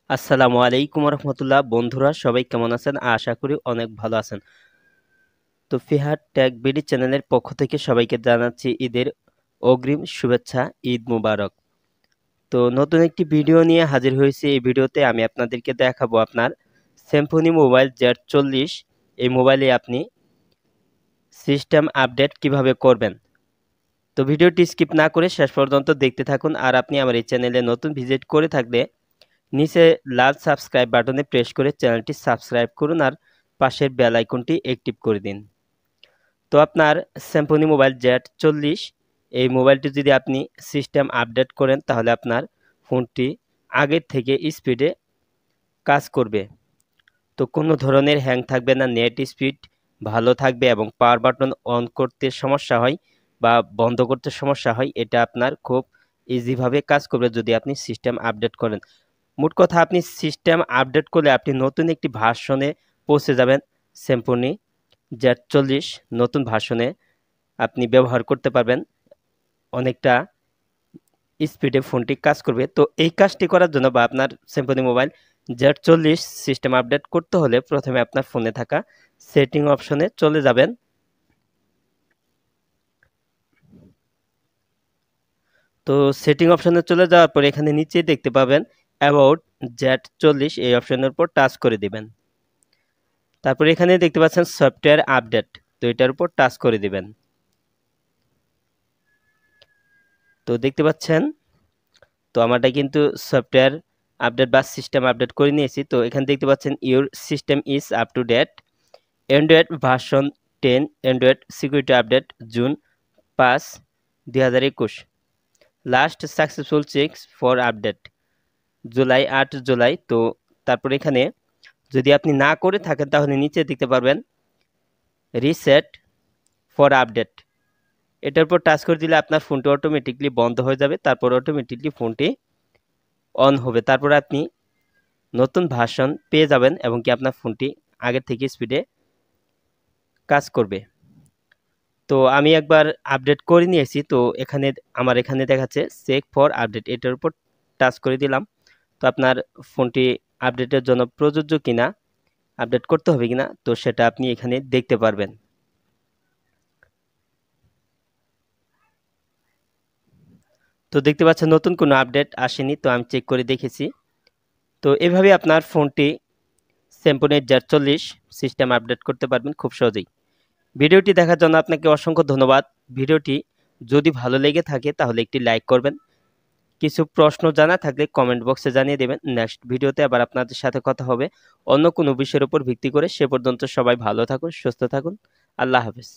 আসসালামু আলাইকুম রহমতুল্লাহ। বন্ধুরা সবাই কেমন আছেন? আশা করি অনেক ভালো আছেন। তো ফিহার টেক বিডি চ্যানেলের পক্ষ থেকে সবাইকে জানাচ্ছি ঈদের অগ্রিম শুভেচ্ছা, ঈদ মুবারক। তো নতুন একটি ভিডিও নিয়ে হাজির হয়েছি। এই ভিডিওতে আমি আপনাদেরকে দেখাবো আপনার সিম্ফনি মোবাইল Z40 এই মোবাইলে আপনি সিস্টেম আপডেট কিভাবে করবেন। তো ভিডিওটি স্কিপ না করে শেষ পর্যন্ত দেখতে থাকুন। আর আপনি আমার এই চ্যানেলে নতুন ভিজিট করে থাকলে নিচে লাল সাবস্ক্রাইব বাটনে প্রেস করে চ্যানেলটি সাবস্ক্রাইব করুন আর পাশের বেল আইকনটি অ্যাক্টিভ করে দিন। তো আপনার সিম্ফনি মোবাইল Z40 এই মোবাইলটি যদি আপনি সিস্টেম আপডেট করেন তাহলে আপনার ফোনটি আগের থেকে স্পিডে কাজ করবে। তো কোনো ধরনের হ্যাং থাকবে না, নেট স্পিড ভালো থাকবে এবং পাওয়ার বাটন অন করতে সমস্যা হয় বা বন্ধ করতে সমস্যা হয়, এটা আপনার খুব ইজিভাবে কাজ করবে যদি আপনি সিস্টেম আপডেট করেন। মোট কথা, আপনি সিস্টেম আপডেট করলে আপনি নতুন একটি ভার্সনে পৌঁছে যাবেন। সিম্ফনি Z40 নতুন ভার্সনে আপনি ব্যবহার করতে পারবেন, অনেকটা স্পিডে ফোনটি কাজ করবে। তো এই কাজটি করার জন্য বা আপনার Symphony mobile Z40 system update করতে হলে প্রথমে আপনার ফোনে থাকা সেটিং অপশনে চলে যাবেন। তো সেটিং অপশনে চলে যাওয়ার পর এখানে নিচে দেখতে পাবেন অ্যাবাউট Z40, এই অপশনের উপর টাচ করে দিবেন। তারপর এখানে দেখতে পাচ্ছেন সফটওয়্যার আপডেট, তো এটার উপর টাচ করে দিবেন। তো দেখতে পাচ্ছেন, তো আমারটা কিন্তু সফটওয়্যার আপডেট বা সিস্টেম আপডেট করে নিয়েছি। তো এখানে দেখতে পাচ্ছেন your system is up to date, Android version 10, Android security update June 5, 2021, last successful checks for update July 8 July. তো তারপর এখানে যদি আপনি না করে থাকেন তাহলে নিচে দেখতে পারবেন রিসেট ফর আপডেট, এটার উপর টাচ করে দিলে আপনার ফোনটি অটোমেটিকলি বন্ধ হয়ে যাবে। তারপর অটোমেটিকলি ফোনটি অন হবে। তারপর আপনি নতুন ভার্সন পেয়ে যাবেন এবং কি আপনার ফোনটি আগের থেকে স্পিডে কাজ করবে। তো আমি একবার আপডেট করে নিয়েছি। তো আমার এখানে দেখাচ্ছে চেক ফর আপডেট, এটার উপর টাচ করে দিলাম। তো আপনার ফোনটি আপডেটের জন্য প্রযোজ্য কিনা, আপডেট করতে হবে কিনা, তো সেটা আপনি এখানে দেখতে পারবেন। তো দেখতে পাচ্ছেন নতুন কোনো আপডেট আসেনি, তো আমি চেক করে দেখেছি। তো এভাবে আপনার ফোনটি সিম্ফনি Z40 সিস্টেম আপডেট করতে পারবেন খুব সহজেই। ভিডিওটি দেখার জন্য আপনাকে অসংখ্য ধন্যবাদ। ভিডিওটি যদি ভালো লেগে থাকে তাহলে একটি লাইক করবেন। কিছু প্রশ্ন জানা থাকলে কমেন্ট বক্সে জানিয়ে দেবেন। নেক্সট ভিডিওতে আবার আপনাদের সাথে কথা হবে অন্য কোনো বিষয়ের উপর ভিত্তি করে। সে পর্যন্ত সবাই ভালো থাকুন, সুস্থ থাকুন। আল্লাহ হাফেজ।